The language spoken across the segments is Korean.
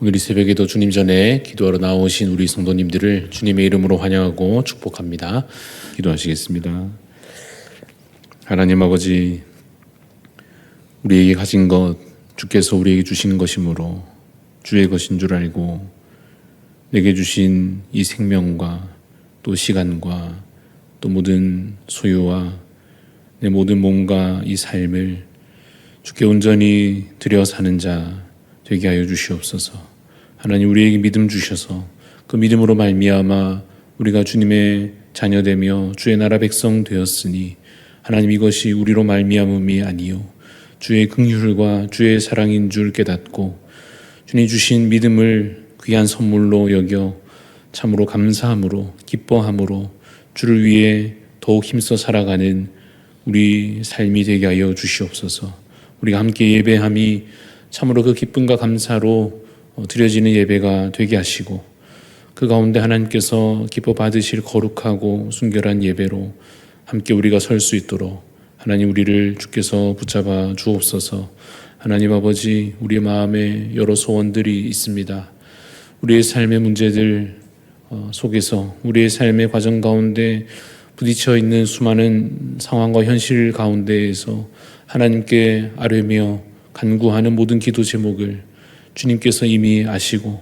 오늘 이 새벽에도 주님 전에 기도하러 나오신 우리 성도님들을 주님의 이름으로 환영하고 축복합니다. 기도하시겠습니다. 하나님 아버지, 우리에게 가진 것 주께서 우리에게 주신 것이므로 주의 것인 줄 알고 내게 주신 이 생명과 또 시간과 또 모든 소유와 내 모든 몸과 이 삶을 주께 온전히 드려 사는 자 되게 하여 주시옵소서. 하나님, 우리에게 믿음 주셔서 그 믿음으로 말미암아 우리가 주님의 자녀되며 주의 나라 백성 되었으니 하나님, 이것이 우리로 말미암음이 아니요 주의 긍휼과 주의 사랑인 줄 깨닫고 주님 주신 믿음을 귀한 선물로 여겨 참으로 감사함으로 기뻐함으로 주를 위해 더욱 힘써 살아가는 우리 삶이 되게 하여 주시옵소서. 우리가 함께 예배함이 참으로 그 기쁨과 감사로 드려지는 예배가 되게 하시고 그 가운데 하나님께서 기뻐 받으실 거룩하고 순결한 예배로 함께 우리가 설 수 있도록 하나님, 우리를 주께서 붙잡아 주옵소서. 하나님 아버지, 우리의 마음에 여러 소원들이 있습니다. 우리의 삶의 문제들 속에서 우리의 삶의 과정 가운데 부딪혀 있는 수많은 상황과 현실 가운데에서 하나님께 아뢰며 간구하는 모든 기도 제목을 주님께서 이미 아시고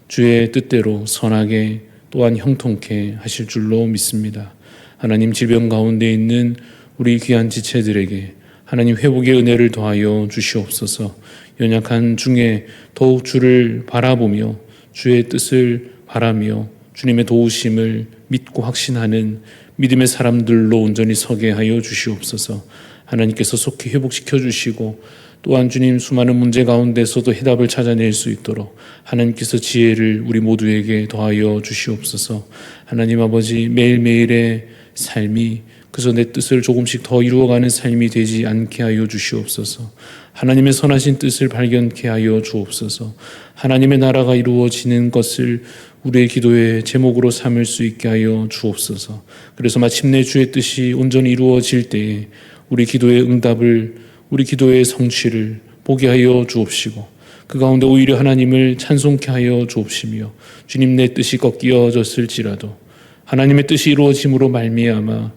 주의 뜻대로 선하게 또한 형통케 하실 줄로 믿습니다. 하나님, 질병 가운데 있는 우리 귀한 지체들에게 하나님 회복의 은혜를 더하여 주시옵소서. 연약한 중에 더욱 주를 바라보며 주의 뜻을 바라며 주님의 도우심을 믿고 확신하는 믿음의 사람들로 온전히 서게 하여 주시옵소서. 하나님께서 속히 회복시켜 주시고 또한 주님, 수많은 문제 가운데서도 해답을 찾아낼 수 있도록 하나님께서 지혜를 우리 모두에게 더하여 주시옵소서. 하나님 아버지, 매일매일의 삶이 그저 내 뜻을 조금씩 더 이루어가는 삶이 되지 않게 하여 주시옵소서. 하나님의 선하신 뜻을 발견케 하여 주옵소서. 하나님의 나라가 이루어지는 것을 우리의 기도의 제목으로 삼을 수 있게 하여 주옵소서. 그래서 마침내 주의 뜻이 온전히 이루어질 때에 우리 기도의 응답을, 우리 기도의 성취를 보게 하여 주옵시고 그 가운데 오히려 하나님을 찬송케 하여 주옵시며 주님, 내 뜻이 꺾여졌을지라도 하나님의 뜻이 이루어짐으로 말미암아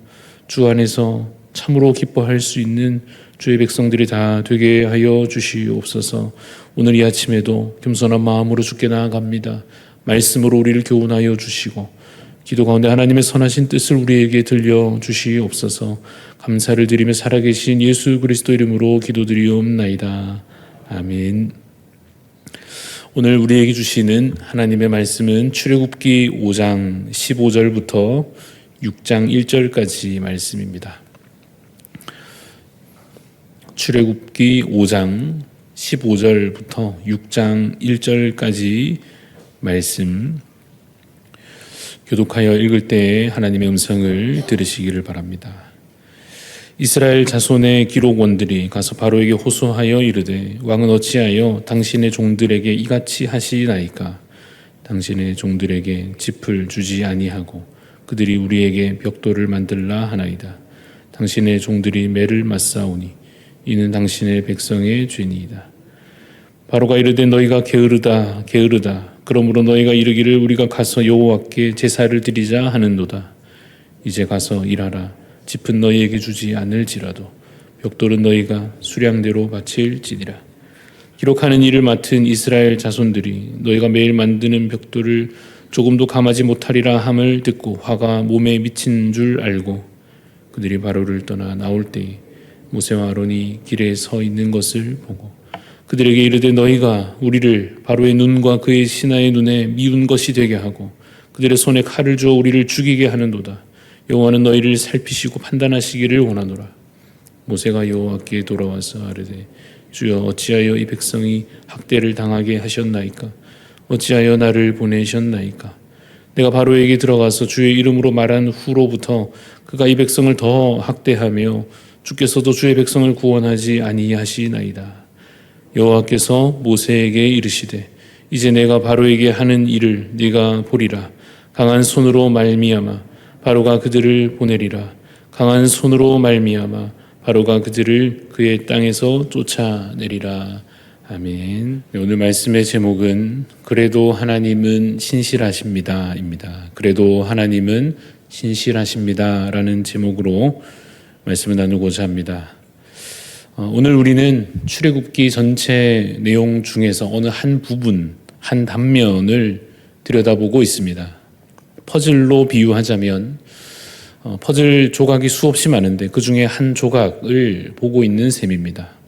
주 안에서 참으로 기뻐할 수 있는 주의 백성들이 다 되게 하여 주시옵소서. 오늘 이 아침에도 겸손한 마음으로 주께 나아갑니다. 말씀으로 우리를 교훈하여 주시고 기도 가운데 하나님의 선하신 뜻을 우리에게 들려주시옵소서. 감사를 드리며 살아계신 예수 그리스도 이름으로 기도드리옵나이다. 아멘. 오늘 우리에게 주시는 하나님의 말씀은 출애굽기 5장 15절부터 6장 1절까지 말씀입니다. 출애굽기 5장 15절부터 6장 1절까지 말씀, 교독하여 읽을 때에 하나님의 음성을 들으시기를 바랍니다. 이스라엘 자손의 기록원들이 가서 바로에게 호소하여 이르되, 왕은 어찌하여 당신의 종들에게 이같이 하시나이까? 당신의 종들에게 짚을 주지 아니하고 그들이 우리에게 벽돌을 만들라 하나이다. 당신의 종들이 매를 맞사오니 이는 당신의 백성의 죄니이다. 바로가 이르되, 너희가 게으르다 게으르다. 그러므로 너희가 이르기를 우리가 가서 여호와께 제사를 드리자 하는도다. 이제 가서 일하라. 짚은 너희에게 주지 않을지라도 벽돌은 너희가 수량대로 바칠지니라. 기록하는 일을 맡은 이스라엘 자손들이 너희가 매일 만드는 벽돌을 조금도 감하지 못하리라 함을 듣고 화가 몸에 미친 줄 알고 그들이 바로를 떠나 나올 때에 모세와 아론이 길에 서 있는 것을 보고 그들에게 이르되, 너희가 우리를 바로의 눈과 그의 신하의 눈에 미운 것이 되게 하고 그들의 손에 칼을 주어 우리를 죽이게 하는도다. 여호와는 너희를 살피시고 판단하시기를 원하노라. 모세가 여호와께 돌아와서 아뢰되, 주여, 어찌하여 이 백성이 학대를 당하게 하셨나이까? 어찌하여 나를 보내셨나이까? 내가 바로에게 들어가서 주의 이름으로 말한 후로부터 그가 이 백성을 더 학대하며 주께서도 주의 백성을 구원하지 아니하시나이다. 여호와께서 모세에게 이르시되, 이제 내가 바로에게 하는 일을 네가 보리라. 강한 손으로 말미암아 바로가 그들을 보내리라. 강한 손으로 말미암아 바로가 그들을 그의 땅에서 쫓아내리라. 아멘. 오늘 말씀의 제목은 그래도 하나님은 신실하십니다 입니다. 그래도 하나님은 신실하십니다 라는 제목으로 말씀을 나누고자 합니다. 오늘 우리는 출애굽기 전체 내용 중에서 어느 한 부분, 한 단면을 들여다보고 있습니다. 퍼즐로 비유하자면 퍼즐 조각이 수없이 많은데 그 중에 한 조각을 보고 있는 셈입니다.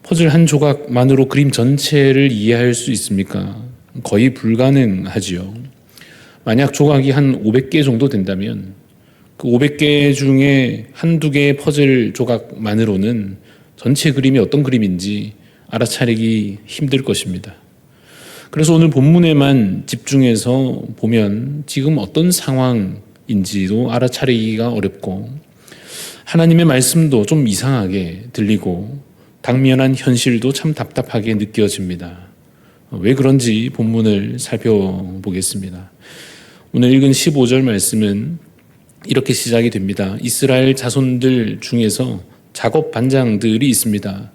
퍼즐 한 조각만으로 그림 전체를 이해할 수 있습니까? 거의 불가능하지요. 만약 조각이 한 500개 정도 된다면 그 500개 중에 한두 개의 퍼즐 조각만으로는 전체 그림이 어떤 그림인지 알아차리기 힘들 것입니다. 그래서 오늘 본문에만 집중해서 보면 지금 어떤 상황인지도 알아차리기가 어렵고 하나님의 말씀도 좀 이상하게 들리고 당면한 현실도 참 답답하게 느껴집니다. 왜 그런지 본문을 살펴보겠습니다. 오늘 읽은 15절 말씀은 이렇게 시작이 됩니다. 이스라엘 자손들 중에서 작업 반장들이 있습니다.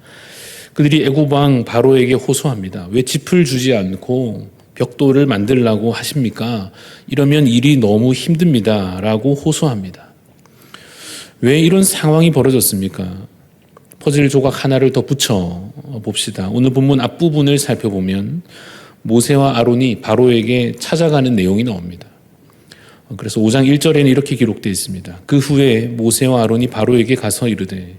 그들이 애굽 왕 바로에게 호소합니다. 왜 짚을 주지 않고 벽돌을 만들라고 하십니까? 이러면 일이 너무 힘듭니다. 라고 호소합니다. 왜 이런 상황이 벌어졌습니까? 퍼즐 조각 하나를 더 붙여 봅시다. 오늘 본문 앞부분을 살펴보면 모세와 아론이 바로에게 찾아가는 내용이 나옵니다. 그래서 5장 1절에는 이렇게 기록되어 있습니다. 그 후에 모세와 아론이 바로에게 가서 이르되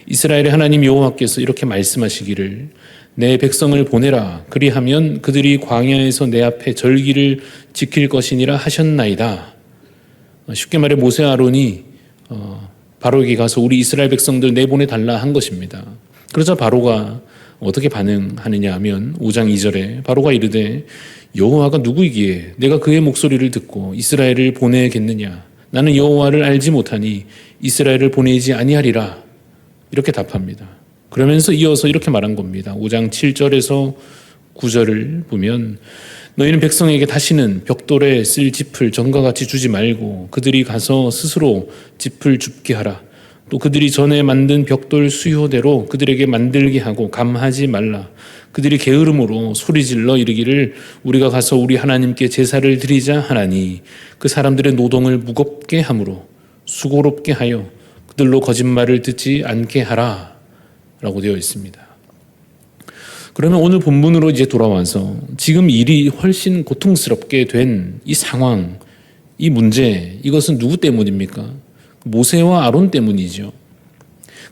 이스라엘의 하나님 여호와께서 이렇게 말씀하시기를 내 백성을 보내라 그리하면 그들이 광야에서 내 앞에 절기를 지킬 것이니라 하셨나이다. 쉽게 말해 모세와 아론이 바로에게 가서 우리 이스라엘 백성들 내보내달라 한 것입니다. 그러자 바로가 어떻게 반응하느냐 하면 5장 2절에 바로가 이르되 여호와가 누구이기에 내가 그의 목소리를 듣고 이스라엘을 보내겠느냐. 나는 여호와를 알지 못하니 이스라엘을 보내지 아니하리라. 이렇게 답합니다. 그러면서 이어서 이렇게 말한 겁니다. 5장 7절에서 9절을 보면 너희는 백성에게 다시는 벽돌에 쓸 짚을 전과 같이 주지 말고 그들이 가서 스스로 짚을 줍게 하라. 또 그들이 전에 만든 벽돌 수요대로 그들에게 만들게 하고 감하지 말라. 그들이 게으름으로 소리질러 이르기를 우리가 가서 우리 하나님께 제사를 드리자 하나니 그 사람들의 노동을 무겁게 함으로 수고롭게 하여 그들로 거짓말을 듣지 않게 하라 라고 되어 있습니다. 그러면 오늘 본문으로 이제 돌아와서 지금 일이 훨씬 고통스럽게 된 이 상황, 이 문제, 이것은 누구 때문입니까? 모세와 아론 때문이죠.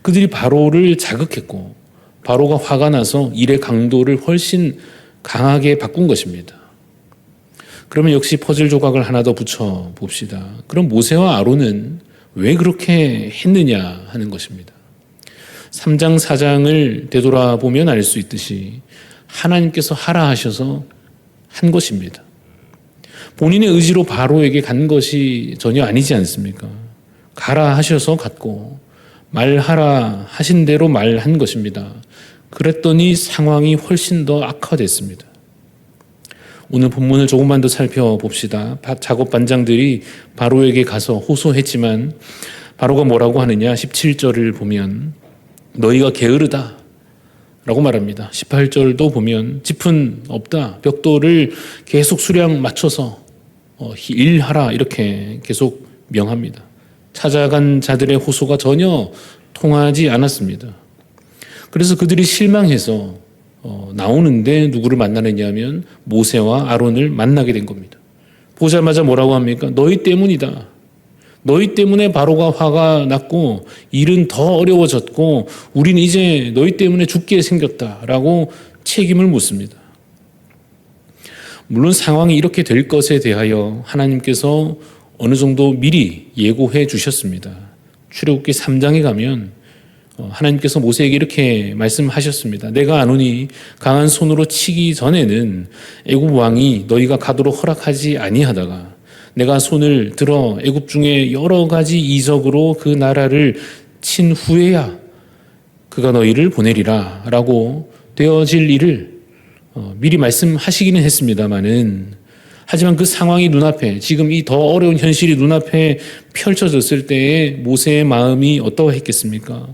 그들이 바로를 자극했고 바로가 화가 나서 일의 강도를 훨씬 강하게 바꾼 것입니다. 그러면 역시 퍼즐 조각을 하나 더 붙여 봅시다. 그럼 모세와 아론은 왜 그렇게 했느냐 하는 것입니다. 3장 4장을 되돌아보면 알 수 있듯이 하나님께서 하라 하셔서 한 것입니다. 본인의 의지로 바로에게 간 것이 전혀 아니지 않습니까? 가라 하셔서 갔고 말하라 하신 대로 말한 것입니다. 그랬더니 상황이 훨씬 더 악화됐습니다. 오늘 본문을 조금만 더 살펴봅시다. 작업 반장들이 바로에게 가서 호소했지만 바로가 뭐라고 하느냐? 17절을 보면 너희가 게으르다 라고 말합니다. 18절도 보면 짚은 없다. 벽돌을 계속 수량 맞춰서 일하라 이렇게 계속 명합니다. 찾아간 자들의 호소가 전혀 통하지 않았습니다. 그래서 그들이 실망해서 나오는데 누구를 만나느냐 하면 모세와 아론을 만나게 된 겁니다. 보자마자 뭐라고 합니까? 너희 때문이다. 너희 때문에 바로가 화가 났고 일은 더 어려워졌고 우리는 이제 너희 때문에 죽게 생겼다라고 책임을 묻습니다. 물론 상황이 이렇게 될 것에 대하여 하나님께서 어느 정도 미리 예고해 주셨습니다. 출애굽기 3장에 가면 하나님께서 모세에게 이렇게 말씀하셨습니다. 내가 아노니 강한 손으로 치기 전에는 애굽 왕이 너희가 가도록 허락하지 아니하다가 내가 손을 들어 애굽 중에 여러 가지 이적으로 그 나라를 친 후에야 그가 너희를 보내리라 라고 되어질 일을 미리 말씀하시기는 했습니다마는 하지만 그 상황이 눈앞에 지금 이 더 어려운 현실이 눈앞에 펼쳐졌을 때에 모세의 마음이 어떠했겠습니까?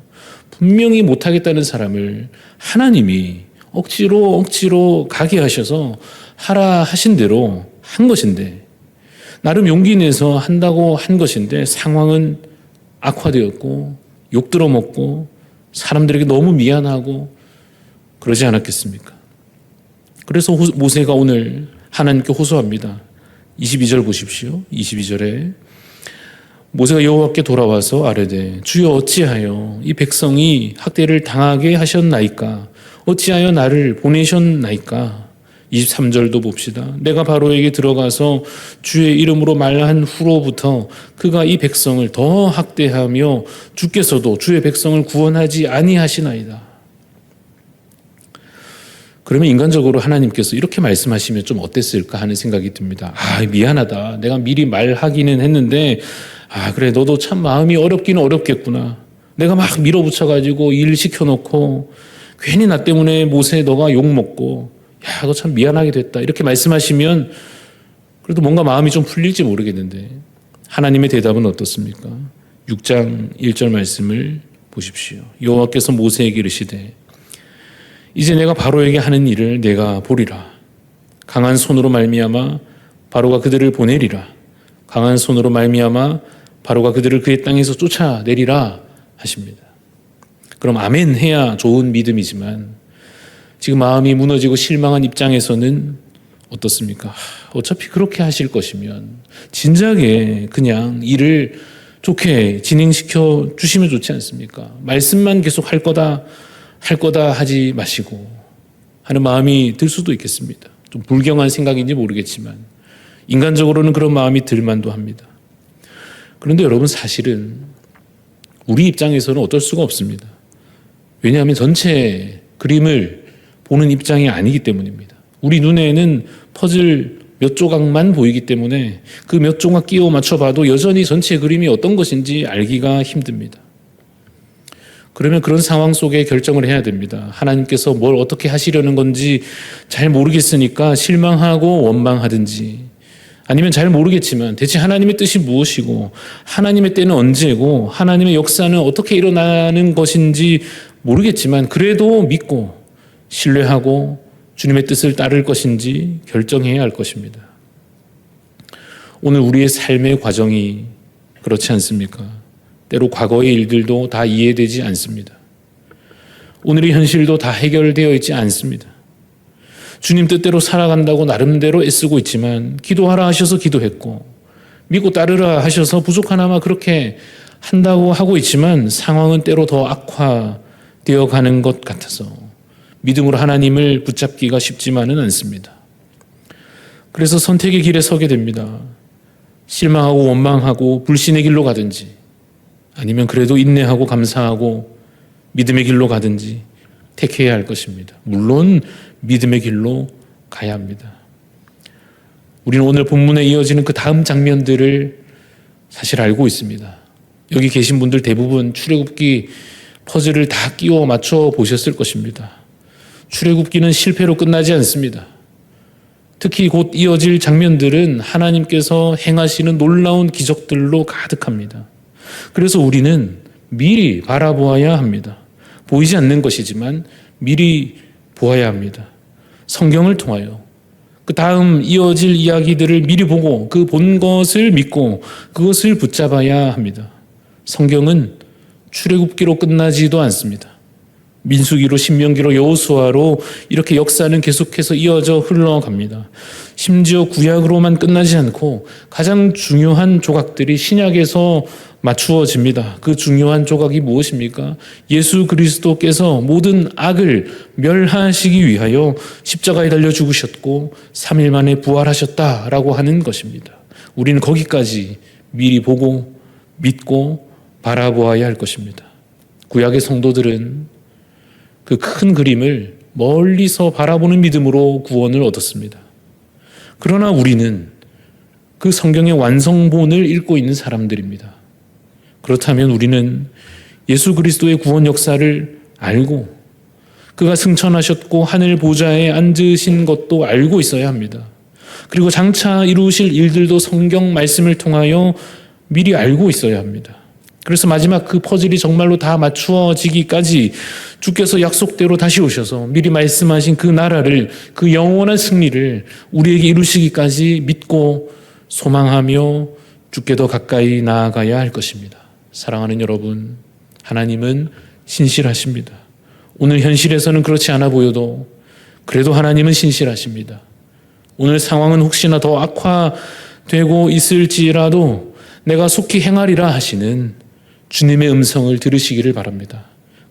분명히 못하겠다는 사람을 하나님이 억지로 가게 하셔서 하라 하신 대로 한 것인데, 나름 용기 내서 한다고 한 것인데 상황은 악화되었고 욕 들어먹고 사람들에게 너무 미안하고 그러지 않았겠습니까? 그래서 모세가 오늘 하나님께 호소합니다. 22절 보십시오. 22절에 모세가 여호와께 돌아와서 아뢰되 주여 어찌하여 이 백성이 학대를 당하게 하셨나이까? 어찌하여 나를 보내셨나이까? 23절도 봅시다. 내가 바로에게 들어가서 주의 이름으로 말한 후로부터 그가 이 백성을 더 학대하며 주께서도 주의 백성을 구원하지 아니하시나이다. 그러면 인간적으로 하나님께서 이렇게 말씀하시면 좀 어땠을까 하는 생각이 듭니다. 미안하다. 내가 미리 말하기는 했는데 그래 너도 참 마음이 어렵기는 어렵겠구나. 내가 막 밀어붙여가지고 일 시켜놓고 괜히 나 때문에 모세 너가 욕먹고 너 참 미안하게 됐다. 이렇게 말씀하시면 그래도 뭔가 마음이 좀 풀릴지 모르겠는데 하나님의 대답은 어떻습니까? 6장 1절 말씀을 보십시오. 여호와께서 모세에게 이르시되 이제 내가 바로에게 하는 일을 내가 보리라. 강한 손으로 말미암아 바로가 그들을 보내리라. 강한 손으로 말미암아 바로가 그들을 그의 땅에서 쫓아내리라 하십니다. 그럼 아멘 해야 좋은 믿음이지만 지금 마음이 무너지고 실망한 입장에서는 어떻습니까? 어차피 그렇게 하실 것이면 진작에 그냥 일을 좋게 진행시켜 주시면 좋지 않습니까? 말씀만 계속 할 거다 하지 마시고 하는 마음이 들 수도 있겠습니다. 좀 불경한 생각인지 모르겠지만 인간적으로는 그런 마음이 들만도 합니다. 그런데 여러분 사실은 우리 입장에서는 어떨 수가 없습니다. 왜냐하면 전체 그림을 보는 입장이 아니기 때문입니다. 우리 눈에는 퍼즐 몇 조각만 보이기 때문에 그 몇 조각 끼워 맞춰봐도 여전히 전체 그림이 어떤 것인지 알기가 힘듭니다. 그러면 그런 상황 속에 결정을 해야 됩니다. 하나님께서 뭘 어떻게 하시려는 건지 잘 모르겠으니까 실망하고 원망하든지 아니면 잘 모르겠지만 대체 하나님의 뜻이 무엇이고 하나님의 때는 언제고 하나님의 역사는 어떻게 일어나는 것인지 모르겠지만 그래도 믿고 신뢰하고 주님의 뜻을 따를 것인지 결정해야 할 것입니다. 오늘 우리의 삶의 과정이 그렇지 않습니까? 때로 과거의 일들도 다 이해되지 않습니다. 오늘의 현실도 다 해결되어 있지 않습니다. 주님 뜻대로 살아간다고 나름대로 애쓰고 있지만 기도하라 하셔서 기도했고 믿고 따르라 하셔서 부족하나마 그렇게 한다고 하고 있지만 상황은 때로 더 악화되어 가는 것 같아서 믿음으로 하나님을 붙잡기가 쉽지만은 않습니다. 그래서 선택의 길에 서게 됩니다. 실망하고 원망하고 불신의 길로 가든지 아니면 그래도 인내하고 감사하고 믿음의 길로 가든지 택해야 할 것입니다. 물론 믿음의 길로 가야 합니다. 우리는 오늘 본문에 이어지는 그 다음 장면들을 사실 알고 있습니다. 여기 계신 분들 대부분 출애굽기 퍼즐을 다 끼워 맞춰 보셨을 것입니다. 출애굽기는 실패로 끝나지 않습니다. 특히 곧 이어질 장면들은 하나님께서 행하시는 놀라운 기적들로 가득합니다. 그래서 우리는 미리 바라보아야 합니다. 보이지 않는 것이지만 미리 보아야 합니다. 성경을 통하여 그 다음 이어질 이야기들을 미리 보고 그 본 것을 믿고 그것을 붙잡아야 합니다. 성경은 출애굽기로 끝나지도 않습니다. 민수기로 신명기로 여호수아로 이렇게 역사는 계속해서 이어져 흘러갑니다. 심지어 구약으로만 끝나지 않고 가장 중요한 조각들이 신약에서 맞추어집니다. 그 중요한 조각이 무엇입니까? 예수 그리스도께서 모든 악을 멸하시기 위하여 십자가에 달려 죽으셨고 3일 만에 부활하셨다라고 하는 것입니다. 우리는 거기까지 미리 보고 믿고 바라보아야 할 것입니다. 구약의 성도들은 그 큰 그림을 멀리서 바라보는 믿음으로 구원을 얻었습니다. 그러나 우리는 그 성경의 완성본을 읽고 있는 사람들입니다. 그렇다면 우리는 예수 그리스도의 구원 역사를 알고 그가 승천하셨고 하늘 보좌에 앉으신 것도 알고 있어야 합니다. 그리고 장차 이루실 일들도 성경 말씀을 통하여 미리 알고 있어야 합니다. 그래서 마지막 그 퍼즐이 정말로 다 맞추어지기까지 주께서 약속대로 다시 오셔서 미리 말씀하신 그 나라를, 그 영원한 승리를 우리에게 이루시기까지 믿고 소망하며 주께 더 가까이 나아가야 할 것입니다. 사랑하는 여러분, 하나님은 신실하십니다. 오늘 현실에서는 그렇지 않아 보여도 그래도 하나님은 신실하십니다. 오늘 상황은 혹시나 더 악화되고 있을지라도 내가 속히 행하리라 하시는 주님의 음성을 들으시기를 바랍니다.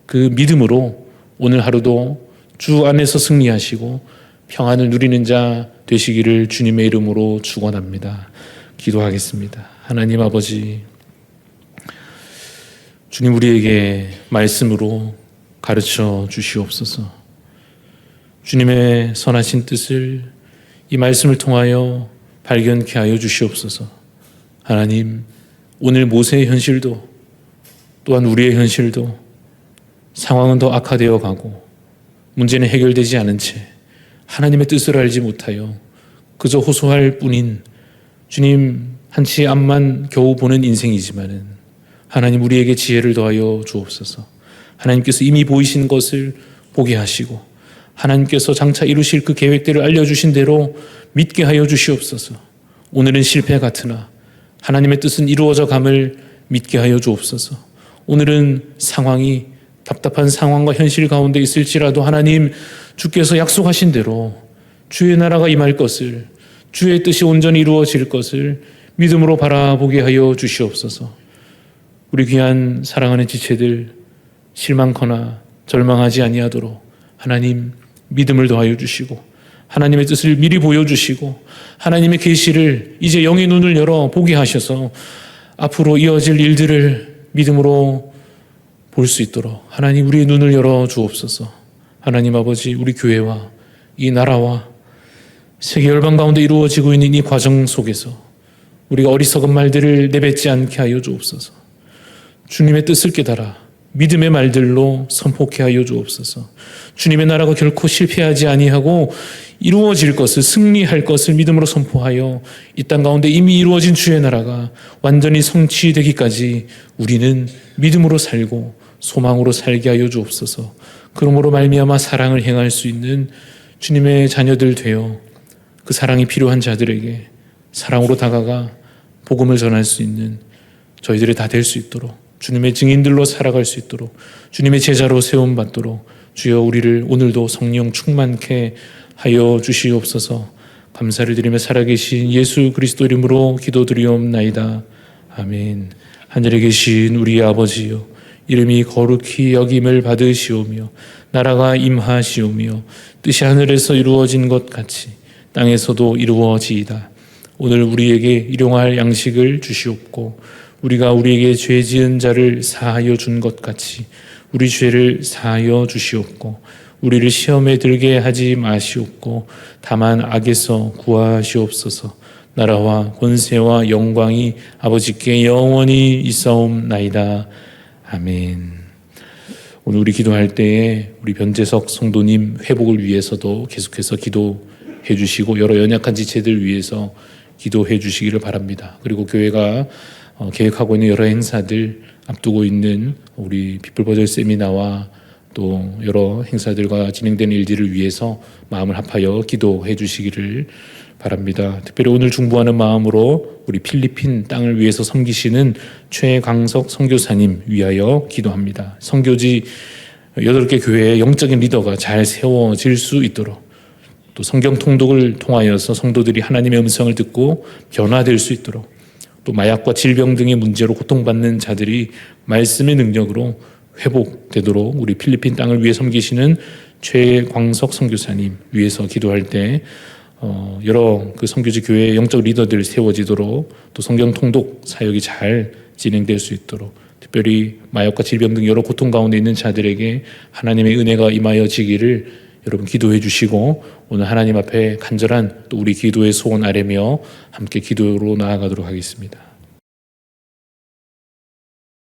그 믿음으로 오늘 하루도 주 안에서 승리하시고 평안을 누리는 자 되시기를 주님의 이름으로 축원합니다. 기도하겠습니다. 하나님 아버지, 주님 우리에게 말씀으로 가르쳐 주시옵소서. 주님의 선하신 뜻을 이 말씀을 통하여 발견케 하여 주시옵소서. 하나님, 오늘 모세의 현실도 또한 우리의 현실도 상황은 더 악화되어 가고 문제는 해결되지 않은 채 하나님의 뜻을 알지 못하여 그저 호소할 뿐인 주님 한치 앞만 겨우 보는 인생이지만은 하나님 우리에게 지혜를 더하여 주옵소서. 하나님께서 이미 보이신 것을 보게 하시고 하나님께서 장차 이루실 그 계획대로 알려주신 대로 믿게 하여 주시옵소서. 오늘은 실패 같으나 하나님의 뜻은 이루어져 감을 믿게 하여 주옵소서. 오늘은 상황이 답답한 상황과 현실 가운데 있을지라도 하나님 주께서 약속하신 대로 주의 나라가 임할 것을, 주의 뜻이 온전히 이루어질 것을 믿음으로 바라보게 하여 주시옵소서. 우리 귀한 사랑하는 지체들 실망거나 절망하지 아니하도록 하나님 믿음을 더하여 주시고 하나님의 뜻을 미리 보여주시고 하나님의 계시를 이제 영의 눈을 열어 보게 하셔서 앞으로 이어질 일들을 믿음으로 볼 수 있도록 하나님 우리의 눈을 열어 주옵소서. 하나님 아버지, 우리 교회와 이 나라와 세계 열방 가운데 이루어지고 있는 이 과정 속에서 우리가 어리석은 말들을 내뱉지 않게 하여 주옵소서. 주님의 뜻을 깨달아 믿음의 말들로 선포케 하여 주옵소서. 주님의 나라가 결코 실패하지 아니하고 이루어질 것을, 승리할 것을 믿음으로 선포하여 이 땅 가운데 이미 이루어진 주의 나라가 완전히 성취되기까지 우리는 믿음으로 살고 소망으로 살게 하여 주옵소서. 그러므로 말미암아 사랑을 행할 수 있는 주님의 자녀들 되어 그 사랑이 필요한 자들에게 사랑으로 다가가 복음을 전할 수 있는 저희들이 다 될 수 있도록, 주님의 증인들로 살아갈 수 있도록, 주님의 제자로 세움받도록 주여 우리를 오늘도 성령 충만케 하여 주시옵소서. 감사를 드리며 살아계신 예수 그리스도 이름으로 기도드리옵나이다. 아멘. 하늘에 계신 우리 아버지여, 이름이 거룩히 여김을 받으시오며 나라가 임하시오며 뜻이 하늘에서 이루어진 것 같이 땅에서도 이루어지이다. 오늘 우리에게 일용할 양식을 주시옵고 우리가 우리에게 죄 지은 자를 사하여 준 것 같이 우리 죄를 사하여 주시옵고 우리를 시험에 들게 하지 마시옵고 다만 악에서 구하시옵소서. 나라와 권세와 영광이 아버지께 영원히 있사옵나이다. 아멘. 오늘 우리 기도할 때에 우리 변재석 성도님 회복을 위해서도 계속해서 기도해 주시고 여러 연약한 지체들 위해서 기도해 주시기를 바랍니다. 그리고 교회가 계획하고 있는 여러 행사들, 앞두고 있는 우리 빗불버절 세미나와 또 여러 행사들과 진행되는 일들을 위해서 마음을 합하여 기도해 주시기를 바랍니다. 특별히 오늘 중보하는 마음으로 우리 필리핀 땅을 위해서 섬기시는 최광석 선교사님 위하여 기도합니다. 선교지 8개 교회의 영적인 리더가 잘 세워질 수 있도록, 또 성경 통독을 통하여서 성도들이 하나님의 음성을 듣고 변화될 수 있도록, 또 마약과 질병 등의 문제로 고통받는 자들이 말씀의 능력으로 회복되도록 우리 필리핀 땅을 위해 섬기시는 최광석 선교사님 위해서 기도할 때 여러 그 선교지 교회의 영적 리더들 세워지도록, 또 성경 통독 사역이 잘 진행될 수 있도록, 특별히 마약과 질병 등 여러 고통 가운데 있는 자들에게 하나님의 은혜가 임하여지기를 여러분 기도해 주시고, 오늘 하나님 앞에 간절한 또 우리 기도의 소원 아뢰며 함께 기도로 나아가도록 하겠습니다.